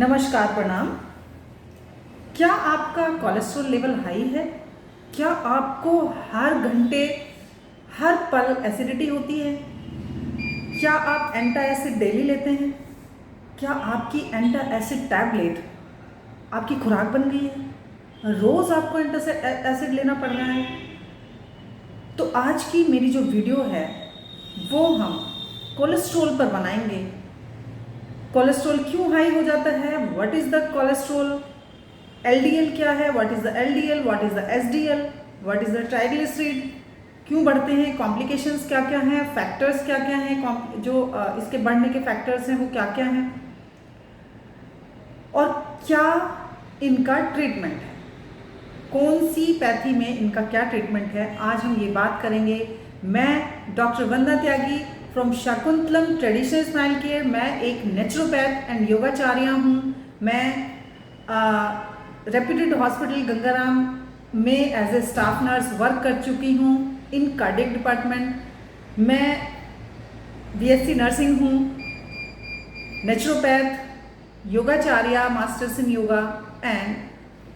नमस्कार, प्रणाम। क्या आपका कोलेस्ट्रॉल लेवल हाई है? क्या आपको हर घंटे हर पल एसिडिटी होती है? क्या आप एंटा एसिड डेली लेते हैं? क्या आपकी एंटा एसिड टैबलेट आपकी खुराक बन गई है? रोज़ आपको एंटा एसिड लेना पड़ रहा है? तो आज की मेरी जो वीडियो है वो हम कोलेस्ट्रॉल पर बनाएंगे। कोलेस्ट्रॉल क्यों हाई हो जाता है? What is the cholesterol? LDL क्या है? What is the LDL? What is the SDL? What is the triglyceride? क्यों बढ़ते हैं? कॉम्प्लिकेशंस क्या क्या हैं? फैक्टर्स क्या क्या हैं? जो इसके बढ़ने के फैक्टर्स हैं वो क्या क्या हैं? और क्या इनका ट्रीटमेंट है? कौन सी पैथी में इनका क्या ट्रीटमेंट है? आज हम ये बात करेंगे। मैं doctor Vandana Tyagi from Shakuntalam traditional smile care. मैं एक नेचुरोपैथ एंड योगाचार्य हूँ। मैं रेप्यूटेड हॉस्पिटल गंगाराम में as a staff nurse work कर चुकी हूँ इन कार्डियक डिपार्टमेंट। मैं बीएससी नर्सिंग हूँ, naturopath, yogacharya, masters in yoga, and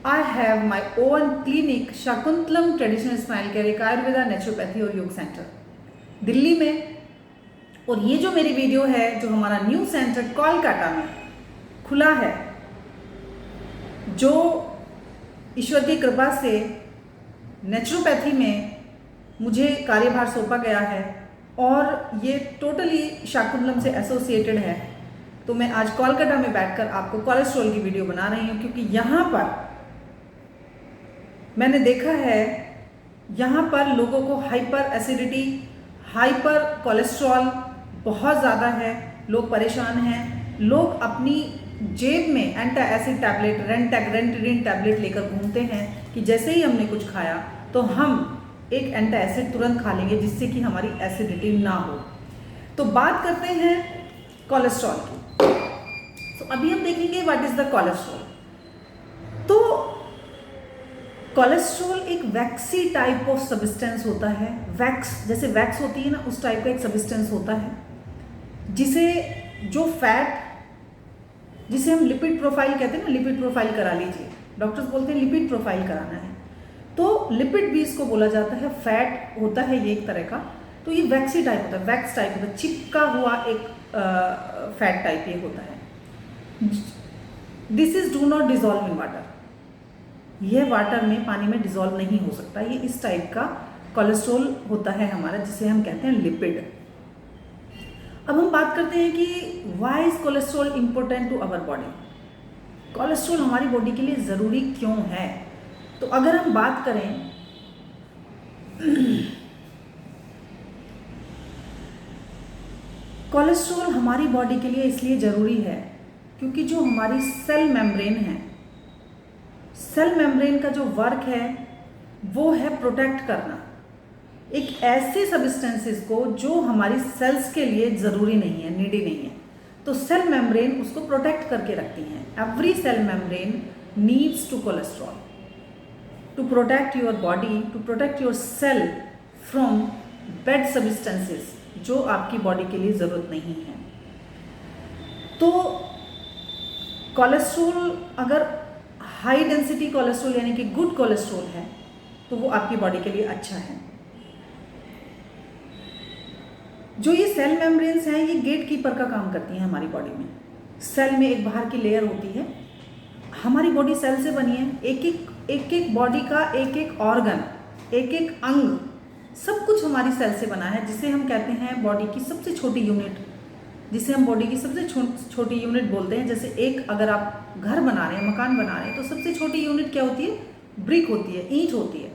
I have my own clinic Shakuntalam traditional smile care, एक आयुर्वेदा, नेचुरोपैथी और योग सेंटर दिल्ली में। और ये जो मेरी वीडियो है, जो हमारा न्यू सेंटर कोलकाता में खुला है, जो ईश्वर की कृपा से नेचुरोपैथी में मुझे कार्यभार सौंपा गया है और ये टोटली शकुंतलम से एसोसिएटेड है। तो मैं आज कोलकाता में बैठकर आपको कोलेस्ट्रॉल की वीडियो बना रही हूँ, क्योंकि यहाँ पर मैंने देखा है, यहाँ पर लोगों को हाइपर एसिडिटी, हाइपर कोलेस्ट्रॉल बहुत ज़्यादा है। लोग परेशान हैं। लोग अपनी जेब में एंटा एसिड टैबलेट, रेंटाग्रेंटिडिन टैबलेट लेकर घूमते हैं कि जैसे ही हमने कुछ खाया तो हम एक एंटा एसिड तुरंत खा लेंगे जिससे कि हमारी एसिडिटी ना हो। तो बात करते हैं कोलेस्ट्रॉल की। तो अभी हम देखेंगे व्हाट इज़ द कोलेस्ट्रॉल। तो कोलेस्ट्रॉल एक वैक्सी टाइप ऑफ सब्सटेंस होता है। वैक्स, जैसे वैक्स होती है ना, उस टाइप का एक सब्सटेंस होता है, जिसे जो फैट, जिसे हम लिपिड प्रोफाइल कहते हैं ना, लिपिड प्रोफाइल करा लीजिए, डॉक्टर्स बोलते हैं लिपिड प्रोफाइल कराना है, तो लिपिड भी इसको बोला जाता है। फैट होता है ये एक तरह का। तो ये वैक्सी टाइप होता है, वैक्स टाइप होता है, चिपका हुआ एक फैट टाइप ये होता है। This is do not dissolve in water. यह वाटर में, पानी में डिजॉल्व नहीं हो सकता। ये इस टाइप का कोलेस्ट्रॉल होता है हमारा, जिसे हम कहते हैं लिपिड। अब हम बात करते हैं कि why is cholesterol important to our body. Cholesterol हमारी बॉडी के लिए ज़रूरी क्यों है? तो अगर हम बात करें कोलेस्ट्रॉल हमारी बॉडी के लिए इसलिए ज़रूरी है क्योंकि जो हमारी सेल मेम्ब्रेन है, सेल मेम्ब्रेन का जो वर्क है वो है प्रोटेक्ट करना एक ऐसे सब्सटेंसेस को जो हमारी सेल्स के लिए ज़रूरी नहीं है, नीडी नहीं है। तो सेल मेम्ब्रेन उसको प्रोटेक्ट करके रखती हैं। Every cell membrane needs to cholesterol to protect your body, to protect your cell from bad substances जो आपकी बॉडी के लिए ज़रूरत नहीं है। तो कोलेस्ट्रॉल अगर हाई डेंसिटी कोलेस्ट्रॉल यानी कि गुड कोलेस्ट्रॉल है तो वो आपकी बॉडी के लिए अच्छा है। जो ये सेल मेम्ब्रेन्स हैं, ये गेट कीपर का काम करती हैं हमारी बॉडी में। सेल में एक बाहर की लेयर होती है। हमारी बॉडी सेल से बनी है। एक एक बॉडी का एक एक ऑर्गन, एक एक अंग, सब कुछ हमारी सेल से बना है, जिसे हम कहते हैं बॉडी की सबसे छोटी यूनिट, जिसे हम बॉडी की सबसे छोटी यूनिट बोलते हैं। जैसे एक, अगर आप घर बना रहे हैं, मकान बना रहे हैं, तो सबसे छोटी यूनिट क्या होती है? ब्रिक होती है, ईंट होती है।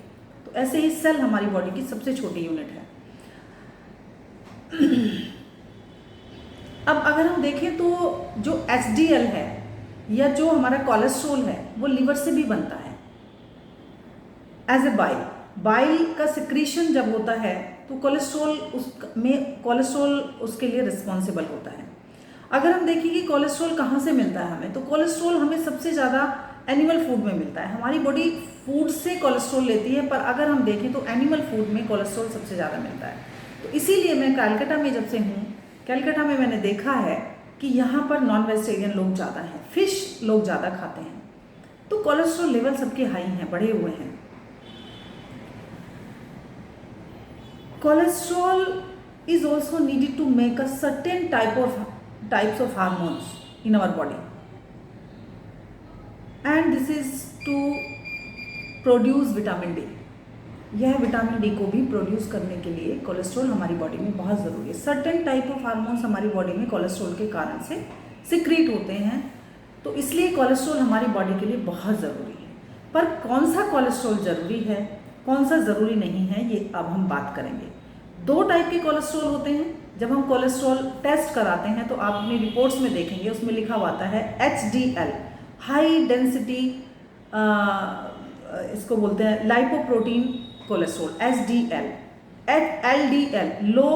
तो ऐसे ही सेल हमारी बॉडी की सबसे छोटी यूनिट है। अब अगर हम देखें तो जो एचडीएल है या जो हमारा कोलेस्ट्रॉल है वो लिवर से भी बनता है एज ए बाइल। बाइल का सिक्रीशन जब होता है तो कोलेस्ट्रॉल उसके लिए रिस्पॉन्सिबल होता है। अगर हम देखें कि कोलेस्ट्रॉल कहाँ से मिलता है हमें, तो कोलेस्ट्रॉल हमें सबसे ज़्यादा एनिमल फूड में मिलता है। हमारी बॉडी फूड से कोलेस्ट्रॉल लेती है, पर अगर हम देखें तो एनिमल फूड में कोलेस्ट्रॉल सबसे ज़्यादा मिलता है। तो इसीलिए मैं कलकत्ता में जब से हूँ, कलकत्ता में मैंने देखा है कि यहाँ पर नॉन वेजिटेरियन लोग ज़्यादा हैं, फिश लोग ज़्यादा खाते हैं, तो कोलेस्ट्रॉल लेवल सबके हाई हैं, बढ़े हुए हैं। Cholesterol is also needed to make a certain types of hormones in our body, and this is to produce vitamin D. यह विटामिन डी को भी प्रोड्यूस करने के लिए कोलेस्ट्रॉल हमारी बॉडी में बहुत ज़रूरी है। सर्टेन टाइप ऑफ हार्मोन्स हमारी बॉडी में कोलेस्ट्रॉल के कारण से सिक्रीट होते हैं, तो इसलिए कोलेस्ट्रॉल हमारी बॉडी के लिए बहुत ज़रूरी है। पर कौन सा कोलेस्ट्रॉल ज़रूरी है, कौन सा ज़रूरी नहीं है, ये अब हम बात करेंगे। 2 टाइप के कोलेस्ट्रॉल होते हैं। जब हम कोलेस्ट्रॉल टेस्ट कराते हैं तो आप अपनी रिपोर्ट्स में देखेंगे, उसमें लिखा हुआ आता है HDL, हाई डेंसिटी, इसको बोलते हैं lipoprotein cholesterol, HDL, LDL, low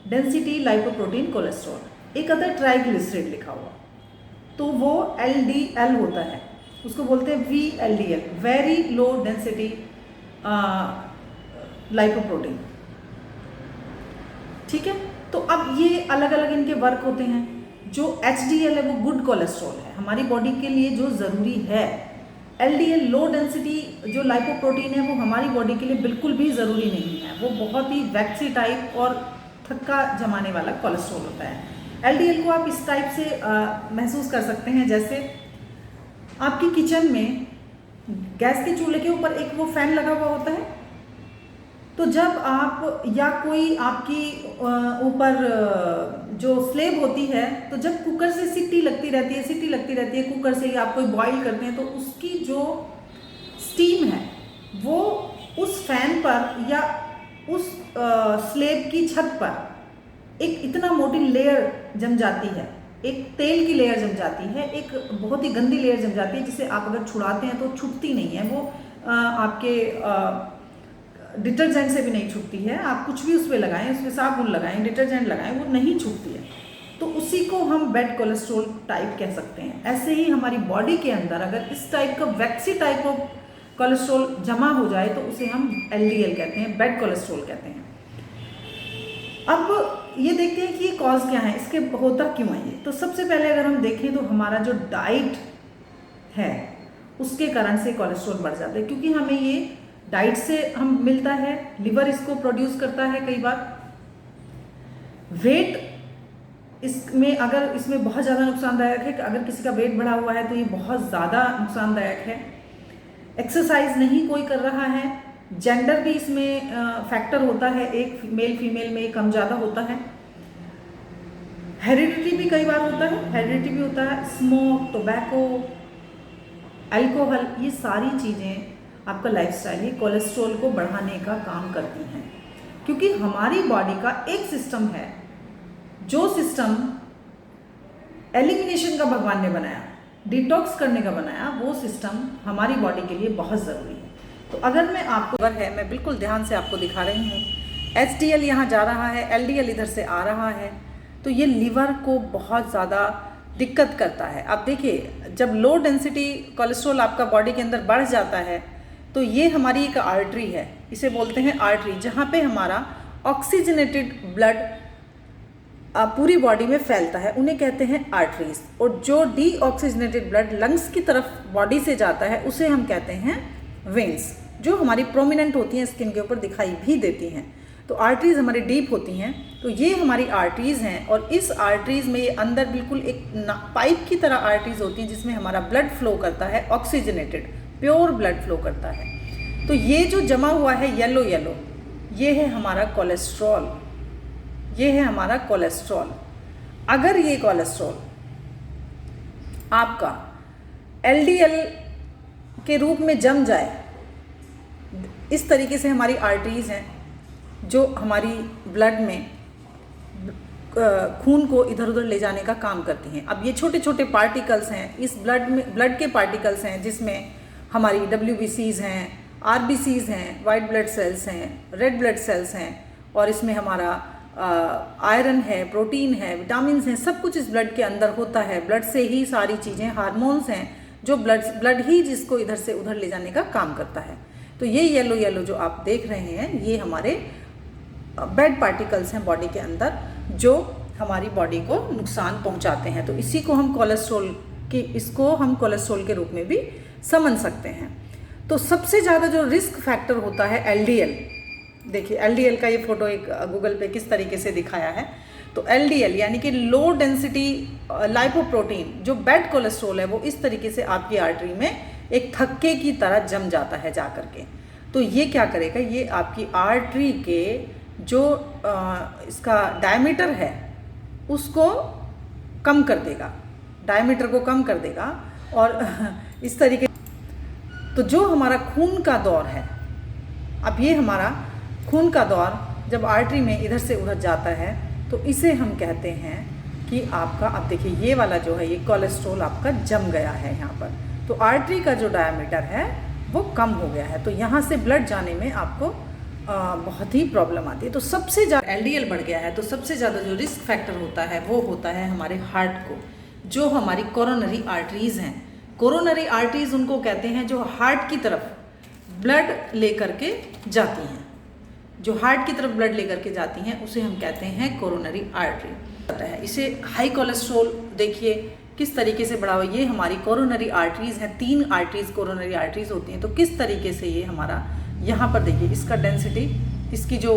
density lipoprotein cholesterol. एक आता है ट्राइग्लिसराइड लिखा हुआ, तो वो LDL होता है, उसको बोलते हैं VLDL, very low density lipoprotein. ठीक है, तो अब ये अलग अलग इनके वर्क होते हैं। जो HDL है वो गुड कोलेस्ट्रॉल है, हमारी बॉडी के लिए जो ज़रूरी है। LDL लो डेंसिटी जो लाइपोप्रोटीन है वो हमारी बॉडी के लिए बिल्कुल भी ज़रूरी नहीं है, वो बहुत ही वैक्सी टाइप और थक्का जमाने वाला कोलेस्ट्रॉल होता है। LDL को आप इस टाइप से महसूस कर सकते हैं, जैसे आपकी किचन में गैस के चूल्हे के ऊपर एक वो फैन लगा हुआ होता है, तो जब आप या कोई आपकी ऊपर जो स्लेब होती है, तो जब कुकर से सीटी लगती रहती है कुकर से, या आप कोई बॉईल करते हैं, तो उसकी जो स्टीम है वो उस फैन पर या उस स्लेब की छत पर एक इतना मोटी लेयर जम जाती है, एक तेल की लेयर जम जाती है, एक बहुत ही गंदी लेयर जम जाती है, जिसे आप अगर छुड़ाते हैं तो छूटती नहीं है। वो आपके डिटर्जेंट से भी नहीं छूटती है, आप कुछ भी उस पर लगाएं, उसमें साबुन लगाएं, डिटर्जेंट लगाएं, वो नहीं छूटती है। तो उसी को हम बैड कोलेस्ट्रॉल टाइप कह सकते हैं। ऐसे ही हमारी बॉडी के अंदर अगर इस टाइप का वैक्सी टाइप ऑफ कोलेस्ट्रॉल जमा हो जाए तो उसे हम LDL कहते हैं, बैड कोलेस्ट्रॉल कहते हैं। अब ये देखते हैं कि ये कॉज क्या है, इसके होता क्यों है ये। तो सबसे पहले अगर हम देखें तो हमारा जो डाइट है उसके कारण से कोलेस्ट्रॉल बढ़ जाता है, क्योंकि हमें ये डाइट से हम मिलता है, लिवर इसको प्रोड्यूस करता है। कई बार वेट इसमें, अगर इसमें बहुत ज़्यादा नुकसानदायक है कि अगर किसी का वेट बढ़ा हुआ है तो ये बहुत ज़्यादा नुकसानदायक है। एक्सरसाइज नहीं कोई कर रहा है, जेंडर भी इसमें फैक्टर होता है, एक मेल फीमेल में कम ज़्यादा होता है। हेरिडिटी भी कई बार होता है, हेरिडिटी भी होता है। स्मोक, टोबैको, अल्कोहल, ये सारी चीज़ें आपका लाइफस्टाइल ही कोलेस्ट्रॉल को बढ़ाने का काम करती हैं, क्योंकि हमारी बॉडी का एक सिस्टम है, जो सिस्टम एलिमिनेशन का भगवान ने बनाया, डिटॉक्स करने का बनाया, वो सिस्टम हमारी बॉडी के लिए बहुत ज़रूरी है। तो अगर मैं आपको मैं बिल्कुल ध्यान से आपको दिखा रही हूँ, HDL यहाँ जा रहा है, LDL इधर से आ रहा है, तो ये लिवर को बहुत ज़्यादा दिक्कत करता है। अब देखिए, जब लो डेंसिटी कोलेस्ट्रॉल आपका बॉडी के अंदर बढ़ जाता है तो ये हमारी एक आर्टरी है, इसे बोलते हैं आर्टरी, जहाँ पे हमारा ऑक्सीजनेटेड ब्लड पूरी बॉडी में फैलता है, उन्हें कहते हैं आर्टरीज। और जो डीऑक्सीजनेटेड ब्लड लंग्स की तरफ बॉडी से जाता है उसे हम कहते हैं वेन्स, जो हमारी प्रोमिनेंट होती हैं, स्किन के ऊपर दिखाई भी देती हैं। तो आर्टरीज हमारी डीप होती हैं, तो ये हमारी आर्टरीज हैं। और इस आर्टरीज में ये अंदर बिल्कुल एक पाइप की तरह आर्टरीज होती हैं, जिसमें हमारा ब्लड फ्लो करता है, ऑक्सीजनेटेड प्योर ब्लड फ्लो करता है। तो ये जो जमा हुआ है येलो येलो, ये है हमारा कोलेस्ट्रॉल, ये है हमारा कोलेस्ट्रॉल। अगर ये कोलेस्ट्रॉल आपका LDL के रूप में जम जाए, इस तरीके से हमारी आर्टरीज हैं जो हमारी ब्लड में खून को इधर उधर ले जाने का काम करती हैं। अब ये छोटे छोटे पार्टिकल्स हैं, इस ब्लड के पार्टिकल्स हैं, जिसमें हमारी WBCs हैं, RBCs हैं, वाइट ब्लड सेल्स हैं, रेड ब्लड सेल्स हैं, और इसमें हमारा आयरन है, प्रोटीन है, विटामिन हैं, सब कुछ इस ब्लड के अंदर होता है। ब्लड से ही सारी चीज़ें, हार्मोन्स हैं, जो ब्लड ही जिसको इधर से उधर ले जाने का काम करता है। तो ये येलो येलो जो आप देख रहे हैं, ये हमारे बैड पार्टिकल्स हैं बॉडी के अंदर, जो हमारी बॉडी को नुकसान पहुंचाते हैं। तो इसी को हम कोलेस्ट्रॉल के रूप में भी समझ सकते हैं। तो सबसे ज़्यादा जो रिस्क फैक्टर होता है एलडीएल, देखिए एलडीएल का ये फोटो एक गूगल पे किस तरीके से दिखाया है। तो एलडीएल यानी कि लो डेंसिटी लाइपोप्रोटीन, जो बैड कोलेस्ट्रॉल है, वो इस तरीके से आपकी आर्टरी में एक थक्के की तरह जम जाता है जा करके। तो ये क्या करेगा, ये आपकी आर्टरी के जो इसका डायमीटर है उसको कम कर देगा, डायमीटर को कम कर देगा। और इस तरीके, तो जो हमारा खून का दौर है, अब ये हमारा खून का दौर जब आर्टरी में इधर से उधर जाता है तो इसे हम कहते हैं कि आपका, अब देखिए ये वाला जो है, ये कोलेस्ट्रॉल आपका जम गया है यहाँ पर। तो आर्टरी का जो डायमीटर है वो कम हो गया है, तो यहाँ से ब्लड जाने में आपको बहुत ही प्रॉब्लम आती है। तो सबसे ज़्यादा एलडीएल बढ़ गया है तो सबसे ज़्यादा जो रिस्क फैक्टर होता है वो होता है हमारे हार्ट को, जो हमारी कोरोनरी आर्टरीज़ हैं। कोरोनरी आर्टरीज़ उनको कहते हैं जो हार्ट की तरफ ब्लड लेकर के जाती हैं, जो हार्ट की तरफ ब्लड लेकर के जाती हैं उसे हम कहते हैं कोरोनरी आर्टरी। इसे हाई कोलेस्ट्रॉल देखिए किस तरीके से बढ़ा हुआ, ये हमारी कोरोनरी आर्टरीज़ हैं, 3 आर्टरीज़ कोरोनरी आर्टरीज़ होती हैं। तो किस तरीके से ये हमारा यहाँ पर देखिए इसका डेंसिटी, इसकी जो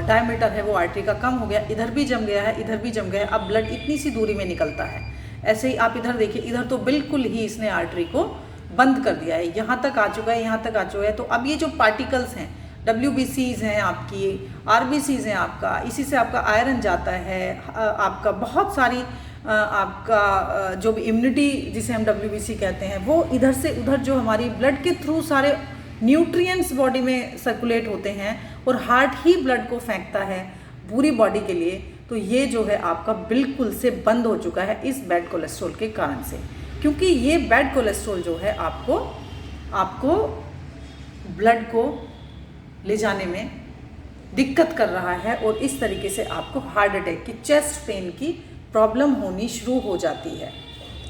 डायमीटर है वो आर्टरी का कम हो गया, इधर भी जम गया है, इधर भी जम गया है, अब ब्लड इतनी सी दूरी में निकलता है। ऐसे ही आप इधर देखिए, इधर तो बिल्कुल ही इसने आर्टरी को बंद कर दिया है, यहाँ तक आ चुका है, यहाँ तक आ चुका है। तो अब ये जो पार्टिकल्स हैं, WBCs हैं आपकी, RBCs हैं आपका, इसी से आपका आयरन जाता है, आपका बहुत सारी आपका जो भी इम्यूनिटी जिसे हम WBC कहते हैं वो इधर से उधर जो हमारी ब्लड के थ्रू सारे न्यूट्रिएंट्स बॉडी में सर्कुलेट होते हैं और हार्ट ही ब्लड को फेंकता है पूरी बॉडी के लिए। तो ये जो है आपका बिल्कुल से बंद हो चुका है इस बैड कोलेस्ट्रॉल के कारण से, क्योंकि ये बैड कोलेस्ट्रॉल जो है आपको ब्लड को ले जाने में दिक्कत कर रहा है और इस तरीके से आपको हार्ट अटैक की, चेस्ट पेन की प्रॉब्लम होनी शुरू हो जाती है।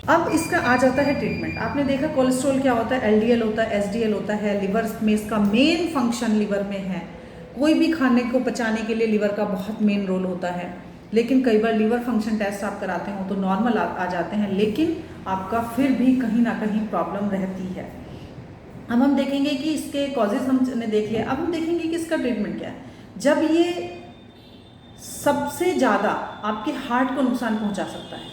अब इसका आ जाता है ट्रीटमेंट। आपने देखा कोलेस्ट्रॉल क्या होता है, LDL होता है, SDL होता है। लिवर में इसका मेन फंक्शन लिवर में है, कोई भी खाने को पचाने के लिए लिवर का बहुत मेन रोल होता है। लेकिन कई बार लिवर फंक्शन टेस्ट आप कराते हो तो नॉर्मल आ जाते हैं, लेकिन आपका फिर भी कहीं ना कहीं प्रॉब्लम रहती है। अब हम देखेंगे कि इसके कॉजेज हमने देख लिया, अब हम देखेंगे कि इसका ट्रीटमेंट क्या है। जब ये सबसे ज़्यादा आपके हार्ट को नुकसान पहुंचा सकता है,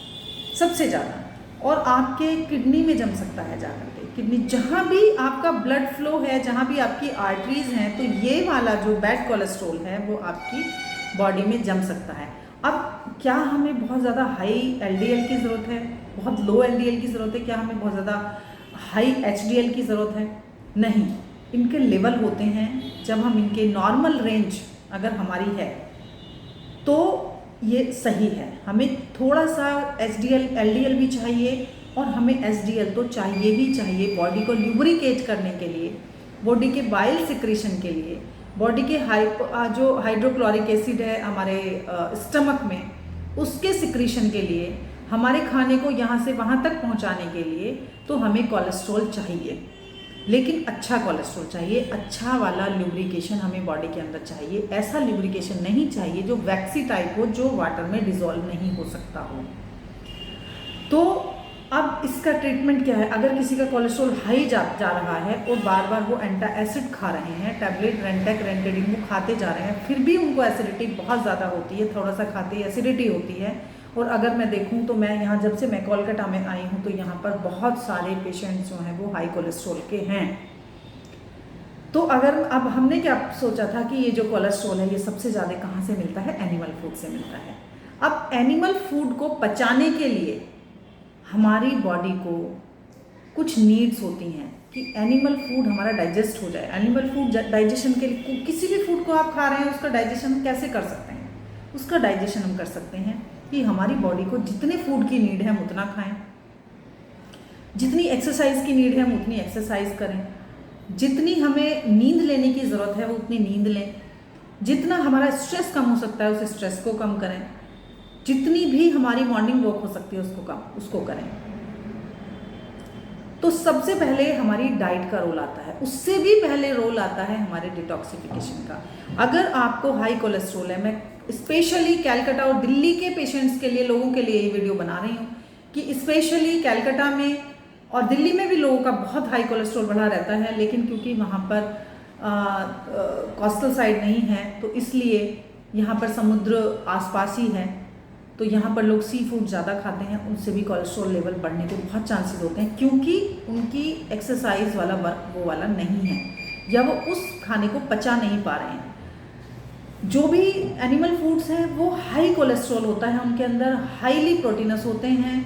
सबसे ज़्यादा, और आपके किडनी में जम सकता है जाकर के, किडनी जहाँ भी आपका ब्लड फ्लो है, जहाँ भी आपकी आर्टरीज़ हैं, तो ये वाला जो बैड कोलेस्ट्रॉल है वो आपकी बॉडी में जम सकता है। अब क्या हमें बहुत ज़्यादा हाई LDL की ज़रूरत है, बहुत लो LDL की ज़रूरत है, क्या हमें बहुत ज़्यादा हाई HDL की ज़रूरत है? नहीं, इनके लेवल होते हैं। जब हम इनके नॉर्मल रेंज अगर हमारी है तो ये सही है। हमें थोड़ा सा HDL LDL भी चाहिए और हमें SDL तो चाहिए ही चाहिए बॉडी को ल्यूब्रिकेट करने के लिए, बॉडी के बाइल सिक्रीशन के लिए, बॉडी के जो हाइड्रोक्लोरिक एसिड है हमारे स्टमक में, उसके सिक्रीशन के लिए, हमारे खाने को यहाँ से वहाँ तक पहुँचाने के लिए तो हमें कोलेस्ट्रॉल चाहिए, लेकिन अच्छा कोलेस्ट्रॉल चाहिए, अच्छा वाला ल्यूब्रिकेशन हमें बॉडी के अंदर चाहिए। ऐसा ल्यूब्रिकेशन नहीं चाहिए जो वैक्सी टाइप हो, जो वाटर में डिसॉल्व नहीं हो सकता हो। तो अब इसका ट्रीटमेंट क्या है? अगर किसी का कोलेस्ट्रॉल हाई जा रहा है और बार बार वो एंटासिड खा रहे हैं, टैबलेट रेंटेक रेंटेडिन वो खाते जा रहे हैं, फिर भी उनको एसिडिटी बहुत ज़्यादा होती है, थोड़ा सा खाते ही एसिडिटी होती है। और अगर मैं देखूं तो मैं यहाँ जब से मैं कोलकाता में आई हूँ तो यहाँ पर बहुत सारे पेशेंट्स जो हैं वो हाई कोलेस्ट्रॉल के हैं। तो अगर अब हमने क्या सोचा था कि ये जो कोलेस्ट्रॉल है ये सबसे ज़्यादा कहाँ से मिलता है? एनिमल फूड से मिलता है। अब एनिमल फूड को पचाने के लिए हमारी बॉडी को कुछ नीड्स होती हैं कि एनिमल फूड हमारा डाइजेस्ट हो जाए। एनिमल फूड डाइजेशन के लिए, किसी भी फूड को आप खा रहे हैं उसका डाइजेशन कैसे कर सकते हैं? उसका डाइजेशन हम कर सकते हैं कि हमारी बॉडी को जितने फूड की नीड है हम उतना खाएं, जितनी एक्सरसाइज की नीड है हम उतनी एक्सरसाइज करें, जितनी हमें नींद लेने की ज़रूरत है वो उतनी नींद लें, जितना हमारा स्ट्रेस कम हो सकता है उस स्ट्रेस को कम करें, जितनी भी हमारी मॉर्निंग वॉक हो सकती है उसको करें। तो सबसे पहले हमारी डाइट का रोल आता है, उससे भी पहले रोल आता है हमारे डिटॉक्सिफिकेशन का। अगर आपको हाई कोलेस्ट्रॉल है, मैं स्पेशली कैलकाटा और दिल्ली के पेशेंट्स के लिए, लोगों के लिए ये वीडियो बना रही हूँ कि स्पेशली कैलकाटा में और दिल्ली में भी लोगों का बहुत हाई कोलेस्ट्रॉल बढ़ा रहता है, लेकिन क्योंकि वहाँ पर कोस्टल साइड नहीं है तो इसलिए यहाँ पर समुद्र आसपास ही है, तो यहाँ पर लोग सी फूड ज़्यादा खाते हैं, उनसे भी कोलेस्ट्रॉल लेवल बढ़ने के बहुत चांसेस होते हैं, क्योंकि उनकी एक्सरसाइज वाला वर्क वो वाला नहीं है, या वो उस खाने को पचा नहीं पा रहे हैं। जो भी एनिमल फूड्स हैं वो हाई कोलेस्ट्रॉल होता है उनके अंदर, हाईली प्रोटीनस होते हैं,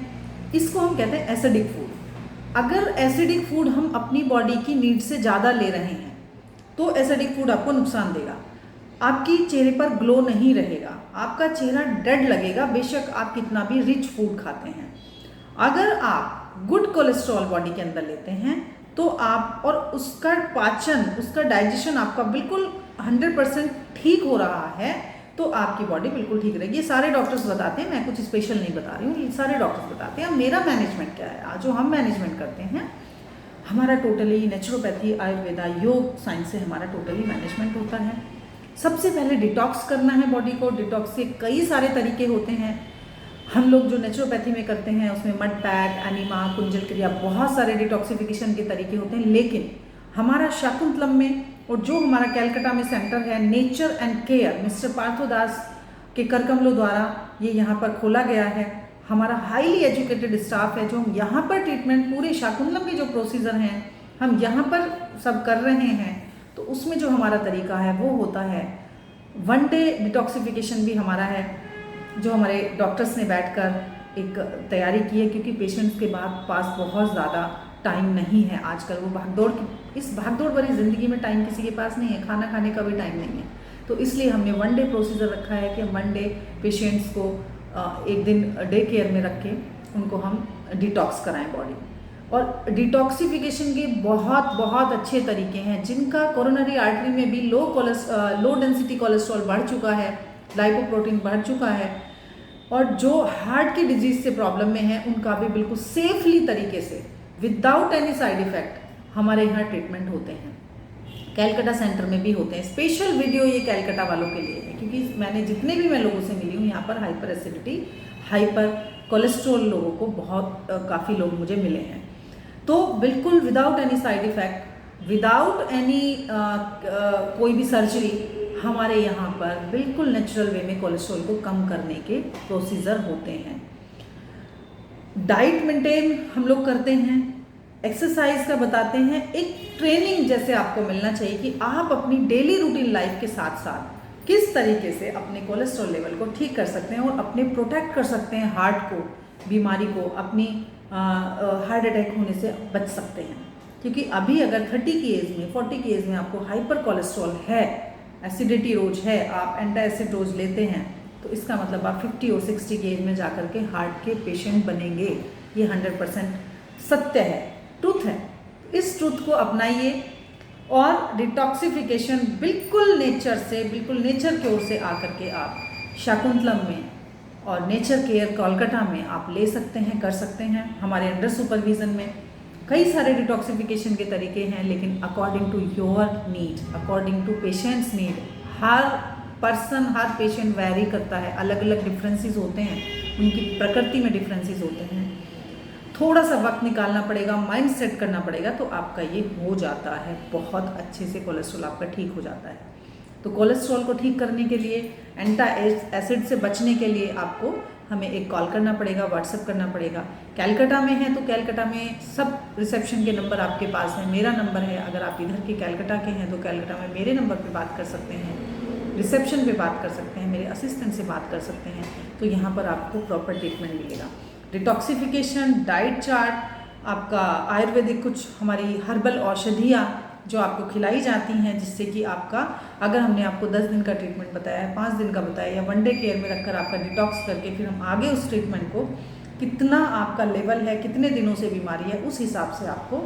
इसको हम कहते हैं एसिडिक फूड। अगर एसिडिक फूड हम अपनी बॉडी की नीड से ज़्यादा ले रहे हैं तो एसिडिक फूड आपको नुकसान देगा, आपकी चेहरे पर ग्लो नहीं रहेगा, आपका चेहरा डेड लगेगा, बेशक आप कितना भी रिच फूड खाते हैं। अगर आप गुड कोलेस्ट्रॉल बॉडी के अंदर लेते हैं तो आप, और उसका पाचन, उसका डाइजेशन आपका बिल्कुल 100% ठीक हो रहा है, तो आपकी बॉडी बिल्कुल ठीक रहेगी। ये सारे डॉक्टर्स बताते हैं, मैं कुछ स्पेशल नहीं बता रही हूँ, ये सारे डॉक्टर्स बताते हैं। मेरा मैनेजमेंट क्या है, जो हम मैनेजमेंट करते हैं, हमारा टोटली नेचुरोपैथी, आयुर्वेदा, योग, साइंस से हमारा टोटली मैनेजमेंट होता है। सबसे पहले डिटॉक्स करना है बॉडी को। डिटॉक्स के कई सारे तरीके होते हैं। हम लोग जो नेचुरोपैथी में करते हैं उसमें मड पैक, एनिमा, कुंजल क्रिया, बहुत सारे डिटॉक्सिफिकेशन के तरीके होते हैं, लेकिन हमारा शाकुंतलम में और जो हमारा कैलकाटा में सेंटर है nature and care, mister Parthodas के करकमलों द्वारा ये यहाँ पर खोला गया है। हमारा हाईली एजुकेटेड स्टाफ है, जो हम यहाँ पर ट्रीटमेंट, पूरे शाकुंतलम के जो प्रोसीजर हैं हम यहाँ पर सब कर रहे हैं, तो उसमें जो हमारा तरीका है वो होता है 1 डे डिटॉक्सिफिकेशन भी हमारा है, जो हमारे डॉक्टर्स ने बैठकर एक तैयारी की है, क्योंकि पेशेंट्स के पास बहुत ज़्यादा टाइम नहीं है आजकल। वो भागदौड़, इस भागदौड़ भरी ज़िंदगी में टाइम किसी के पास नहीं है, खाना खाने का भी टाइम नहीं है, तो इसलिए हमने 1 डे प्रोसीजर रखा है कि हम 1 डे पेशेंट्स को एक दिन डे केयर में रख के उनको हम डिटॉक्स कराएं बॉडी। और डिटॉक्सिफिकेशन के बहुत बहुत अच्छे तरीके हैं, जिनका कोरोनरी आर्टरी में भी लो डेंसिटी कोलेस्ट्रॉल बढ़ चुका है, लाइपोप्रोटीन बढ़ चुका है, और जो हार्ट की डिजीज से प्रॉब्लम में है उनका भी बिल्कुल सेफली तरीके से विदाउट एनी साइड इफेक्ट हमारे यहाँ ट्रीटमेंट होते हैं। कैलकाटा सेंटर में भी होते हैं। स्पेशल वीडियो ये कैलकाटा वालों के लिए है, क्योंकि मैंने जितने भी मैं लोगों से मिली हूँ यहाँ पर हाइपर एसिडिटी, हाइपर कोलेस्ट्रॉल लोगों को बहुत काफ़ी लोग मुझे मिले हैं, तो बिल्कुल without any side effect, without any कोई भी सर्जरी, हमारे यहाँ पर बिल्कुल नेचुरल वे में कोलेस्ट्रॉल को कम करने के प्रोसीजर होते हैं। डाइट मेंटेन हम लोग करते हैं, एक्सरसाइज का बताते हैं, एक ट्रेनिंग जैसे आपको मिलना चाहिए कि आप अपनी डेली रूटीन लाइफ के साथ साथ किस तरीके से अपने कोलेस्ट्रॉल लेवल को ठीक कर सकते हैं और अपने प्रोटेक्ट कर सकते हैं हार्ट को, बीमारी को, अपनी हार्ट अटैक होने से बच सकते हैं। क्योंकि अभी अगर 30 की एज में, 40 की एज में आपको हाइपर कोलेस्ट्रॉल है, एसिडिटी रोज है, आप एंटी एसिड रोज लेते हैं, तो इसका मतलब आप 50 और 60 की एज में जाकर के हार्ट के पेशेंट बनेंगे। ये 100% सत्य है, ट्रुथ है। इस ट्रुथ को अपनाइए और डिटॉक्सिफिकेशन बिल्कुल नेचर से, बिल्कुल नेचर की ओर से आकर के आप शाकुंतलम में और नेचर केयर कोलकाता में आप ले सकते हैं, कर सकते हैं। हमारे अंडर सुपरविजन में कई सारे डिटॉक्सिफिकेशन के तरीके हैं, लेकिन according to your need, according to patients need, हर पर्सन, हर पेशेंट वैरी करता है, अलग अलग डिफरेंसेस होते हैं, उनकी प्रकृति में डिफरेंसेस होते हैं। थोड़ा सा वक्त निकालना पड़ेगा, माइंड सेट करना पड़ेगा, तो आपका ये हो जाता है, बहुत अच्छे से कोलेस्ट्रॉल आपका ठीक हो जाता है। तो कोलेस्ट्रॉल को ठीक करने के लिए, एंटी एसिड से बचने के लिए आपको हमें एक कॉल करना पड़ेगा, व्हाट्सएप करना पड़ेगा। कैलकाटा में है तो कैलकाटा में सब रिसेप्शन के नंबर आपके पास है, मेरा नंबर है। अगर आप इधर के कैलकाटा के हैं तो कैलकाटा में मेरे नंबर पे बात कर सकते हैं, रिसेप्शन पे बात कर सकते हैं, मेरे असिस्टेंट से बात कर सकते हैं, तो यहाँ पर आपको प्रॉपर ट्रीटमेंट मिलेगा। डिटॉक्सिफिकेशन, डाइट चार्ट, आपका आयुर्वेदिक कुछ हमारी हर्बल औषधियाँ जो आपको खिलाई जाती हैं, जिससे कि आपका, अगर हमने आपको 10 दिन का ट्रीटमेंट बताया है, 5 दिन का बताया, या 1 डे केयर में रखकर आपका डिटॉक्स करके फिर हम आगे उस ट्रीटमेंट को, कितना आपका लेवल है, कितने दिनों से बीमारी है, उस हिसाब से आपको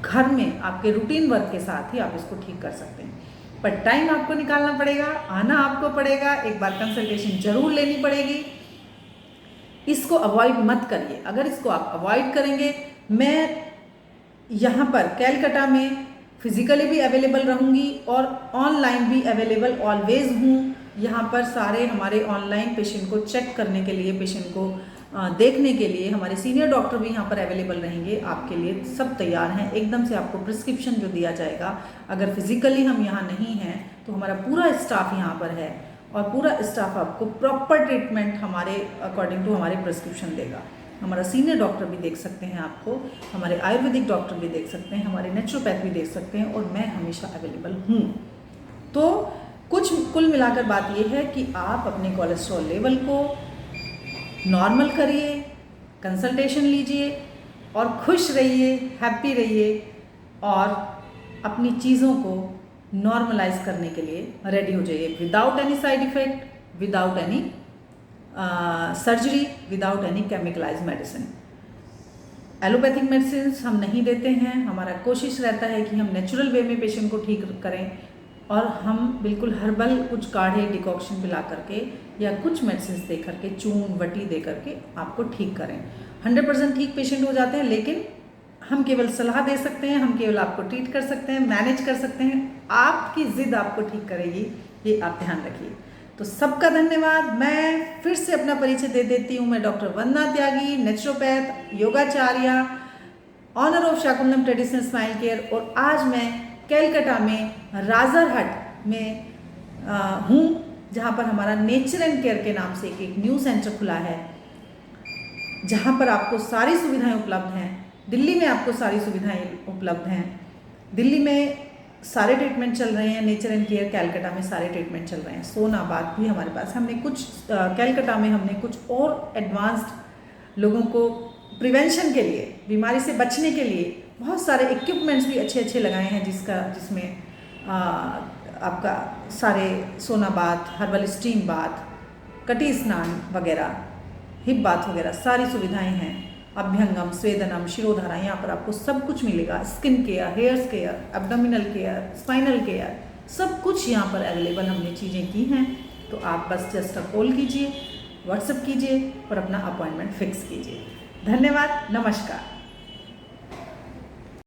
घर में आपके रूटीन वर्क के साथ ही आप इसको ठीक कर सकते हैं। पर टाइम आपको निकालना पड़ेगा, आना आपको पड़ेगा, एक बार कंसल्टेशन जरूर लेनी पड़ेगी। इसको अवॉइड मत करिए। अगर इसको आप अवॉइड करेंगे, मैं यहाँ पर कैलकाटा में फिजिकली भी अवेलेबल रहूँगी और ऑनलाइन भी अवेलेबल ऑलवेज हूँ। यहाँ पर सारे हमारे ऑनलाइन पेशेंट को चेक करने के लिए, पेशेंट को देखने के लिए हमारे सीनियर डॉक्टर भी यहाँ पर अवेलेबल रहेंगे। आपके लिए सब तैयार हैं। एकदम से आपको प्रिस्क्रिप्शन जो दिया जाएगा, अगर फिजिकली हम यहाँ नहीं हैं तो हमारा पूरा स्टाफ यहाँ पर है और पूरा स्टाफ आपको प्रॉपर ट्रीटमेंट हमारे अकॉर्डिंग टू हमारे प्रिस्क्रिप्शन देगा। हमारा सीनियर डॉक्टर भी देख सकते हैं आपको, हमारे आयुर्वेदिक डॉक्टर भी देख सकते हैं, हमारे नेचुरोपैथ भी देख सकते हैं और मैं हमेशा अवेलेबल हूँ। तो कुछ कुल मिलाकर बात यह है कि आप अपने कोलेस्ट्रॉल लेवल को नॉर्मल करिए, कंसल्टेशन लीजिए और खुश रहिए, हैप्पी रहिए और अपनी चीज़ों को नॉर्मलाइज करने के लिए रेडी हो जाइए, without any side effect, without any surgery, without any chemicalise medicine. Allopathic medicine हम नहीं देते हैं। हमारा कोशिश रहता है कि हम नेचुरल वे में पेशेंट को ठीक करें और हम बिल्कुल हर्बल कुछ काढ़े डिकॉक्शन पिला करके या कुछ मेडिसिन दे करके, चून वटी दे करके आपको ठीक करें। 100% ठीक पेशेंट हो जाते हैं, लेकिन हम केवल सलाह दे सकते हैं, हम केवल आपको ट्रीट कर सकते हैं, मैनेज कर सकते हैं। आपकी ज़िद आपको ठीक करेगी, ये आप ध्यान रखिए। तो सबका धन्यवाद। मैं फिर से अपना परिचय दे देती हूँ। मैं doctor Vandana Tyagi, naturopath, yogacharya, owner of Shakuntalam traditional smile care, और आज मैं कैलकाटा में राजरहाट में हूँ, जहाँ पर हमारा नेचर एंड केयर के नाम से एक न्यू सेंटर खुला है, जहाँ पर आपको सारी सुविधाएं उपलब्ध हैं। दिल्ली में आपको सारी सुविधाएं उपलब्ध हैं। दिल्ली में सारे ट्रीटमेंट चल रहे हैं, नेचर एंड केयर। कैलकाटा में सारे ट्रीटमेंट चल रहे हैं। सोनाबाद भी हमारे पास। हमने कुछ कैलकाटा में हमने कुछ और एडवांस्ड लोगों को प्रिवेंशन के लिए, बीमारी से बचने के लिए बहुत सारे इक्विपमेंट्स भी अच्छे अच्छे लगाए हैं, जिसमें आपका सारे सोना बाथ, हर्बल स्टीम बाथ, कटी स्नान वगैरह, हिप बाथ वगैरह सारी सुविधाएं हैं। अभ्यंगम, स्वेदनम, शिरोधारा, यहाँ पर आपको सब कुछ मिलेगा। Skin care, hairs care, abdominal care, spinal care, सब कुछ यहाँ पर अवेलेबल हमने चीज़ें की हैं। तो आप बस जस्ट कॉल कीजिए, व्हाट्सएप कीजिए और अपना अपॉइंटमेंट फिक्स कीजिए। धन्यवाद, नमस्कार।